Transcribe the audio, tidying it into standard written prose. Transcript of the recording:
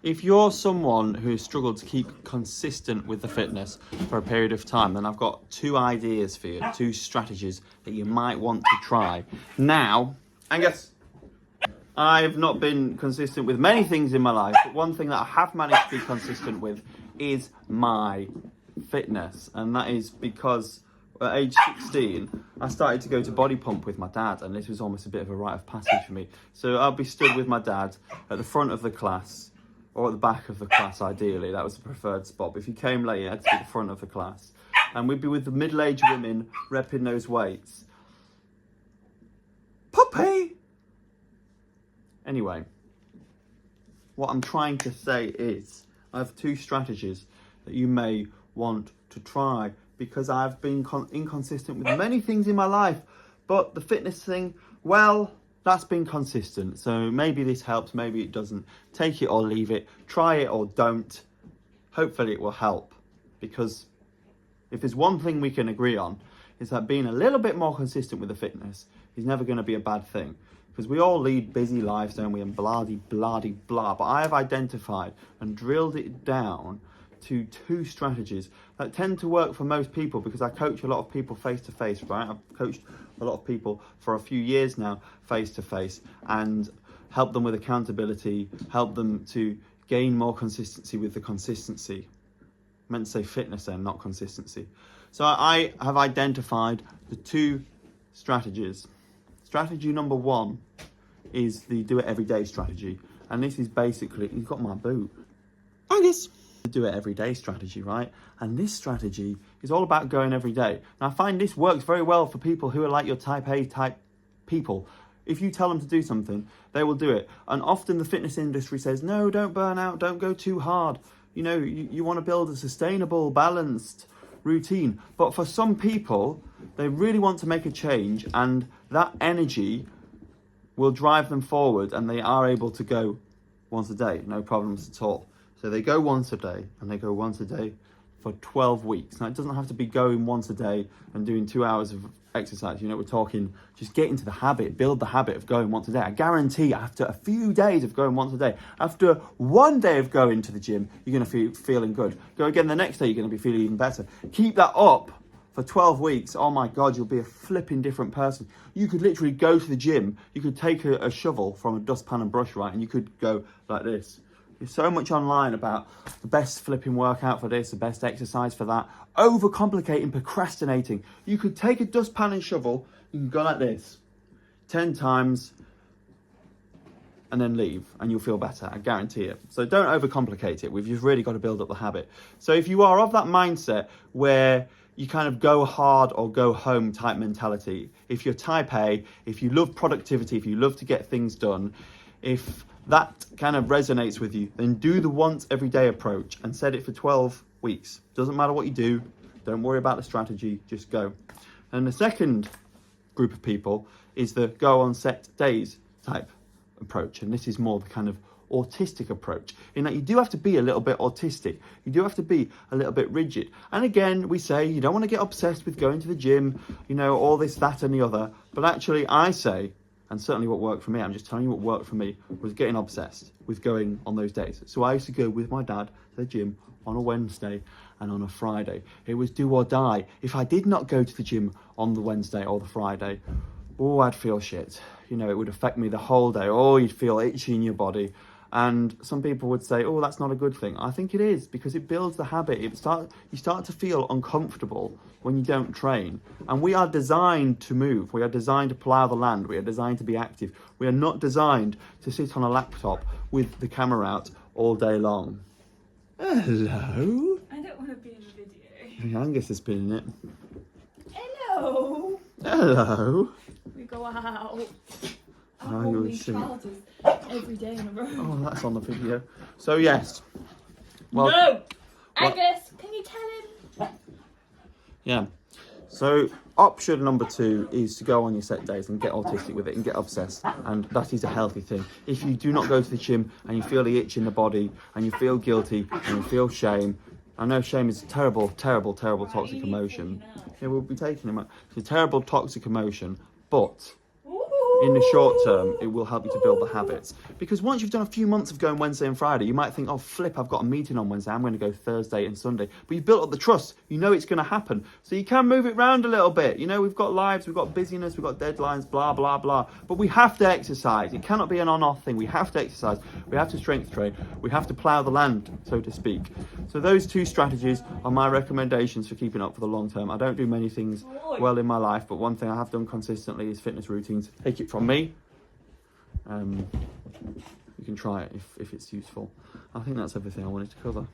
If you're someone who has struggled to keep consistent with the fitness for a period of time, then I've got 2 ideas for you, 2 strategies that you might want to try. Now, Angus, I've not been consistent with many things in my life, but one thing that I have managed to be consistent with is my fitness. And that is because at age 16, I started to go to body pump with my dad, and this was almost a bit of a rite of passage for me. So I'll be stood with my dad at the front of the class, or at the back of the class, ideally. That was the preferred spot. But if you came late, you had to be at the front of the class. And we'd be with the middle-aged women repping those weights. Puppy! Anyway, what I'm trying to say is, I have 2 strategies that you may want to try, because I've been inconsistent with many things in my life. But the fitness thing, well, that's been consistent. So maybe this helps, maybe it doesn't. Take it or leave it. Try it or don't. Hopefully it will help. Because if there's one thing we can agree on, is that being a little bit more consistent with the fitness is never going to be a bad thing. Because we all lead busy lives, don't we? And blah. But I have identified and drilled it down to 2 strategies that tend to work for most people, because I coach a lot of people face to face, right? I've coached a lot of people for a few years now face to face, and help them with accountability, help them to gain more consistency with the consistency. I meant to say fitness then, not consistency. So I have identified the 2 strategies. Strategy number 1 is the do it every day strategy. And this is basically, you've got my boot. Angus. Do it every day strategy, right? And this strategy is all about going every day. And I find this works very well for people who are like your type A type people. If you tell them to do something, they will do it. And often the fitness industry says, no, don't burn out, don't go too hard. You know, you want to build a sustainable, balanced routine. But for some people, they really want to make a change, and that energy will drive them forward, and they are able to go once a day, no problems at all. So they go once a day, and they go once a day for 12 weeks. Now, it doesn't have to be going once a day and doing 2 hours of exercise. You know, we're talking just get into the habit, build the habit of going once a day. I guarantee after a few days of going once a day, after 1 day of going to the gym, you're going to be feeling good. Go again the next day, you're going to be feeling even better. Keep that up for 12 weeks. Oh my God, you'll be a flipping different person. You could literally go to the gym. You could take a shovel from a dustpan and brush, right? And you could go like this. There's so much online about the best flipping workout for this, the best exercise for that. Overcomplicating, procrastinating. You could take a dustpan and shovel, you can go like this 10 times and then leave, and you'll feel better. I guarantee it. So don't overcomplicate it. We've just really got to build up the habit. So if you are of that mindset where you kind of go hard or go home type mentality, if you're type A, if you love productivity, if you love to get things done, if that kind of resonates with you, then do the once every day approach and set it for 12 weeks. Doesn't matter what you do. Don't worry about the strategy, just go. And the second group of people is the go on set days type approach. And this is more the kind of autistic approach, in that you do have to be a little bit autistic. You do have to be a little bit rigid. And again, we say you don't want to get obsessed with going to the gym, you know, all this, that and the other. But actually I say, and certainly what worked for me, I'm just telling you what worked for me, was getting obsessed with going on those days. So I used to go with my dad to the gym on a Wednesday and on a Friday. It was do or die. If I did not go to the gym on the Wednesday or the Friday, oh, I'd feel shit. You know, it would affect me the whole day. Oh, you'd feel itchy in your body. And some people would say, oh, that's not a good thing. I think it is, because it builds the habit. You start to feel uncomfortable when you don't train. And we are designed to move. We are designed to plough the land. We are designed to be active. We are not designed to sit on a laptop with the camera out all day long. Hello? I don't want to be in the video. Angus has been in it. Hello? Hello? We go out. Oh, I've you worn would these see. trousers every day in a row. Oh, that's on the video. So, yes. Well, No! Well- Angus, can you tell him? yeah. So, option number 2 is to go on your set days and get autistic with it and get obsessed. And that is a healthy thing. If you do not go to the gym and you feel the itch in the body and you feel guilty and you feel shame, I know shame is a terrible, terrible, terrible toxic emotion. Yeah, we'll be taking him out. It's a terrible toxic emotion, but in the short term, it will help you to build the habits. Because once you've done a few months of going Wednesday and Friday, you might think, oh, flip, I've got a meeting on Wednesday. I'm going to go Thursday and Sunday. But you've built up the trust. You know it's going to happen. So you can move it around a little bit. You know, we've got lives, we've got busyness, we've got deadlines, blah, blah, blah. But we have to exercise. It cannot be an on-off thing. We have to exercise. We have to strength train. We have to plough the land, so to speak. So those two strategies are my recommendations for keeping up for the long term. I don't do many things well in my life, but one thing I have done consistently is fitness routines. Take it from me. You can try it if it's useful. I think that's everything I wanted to cover.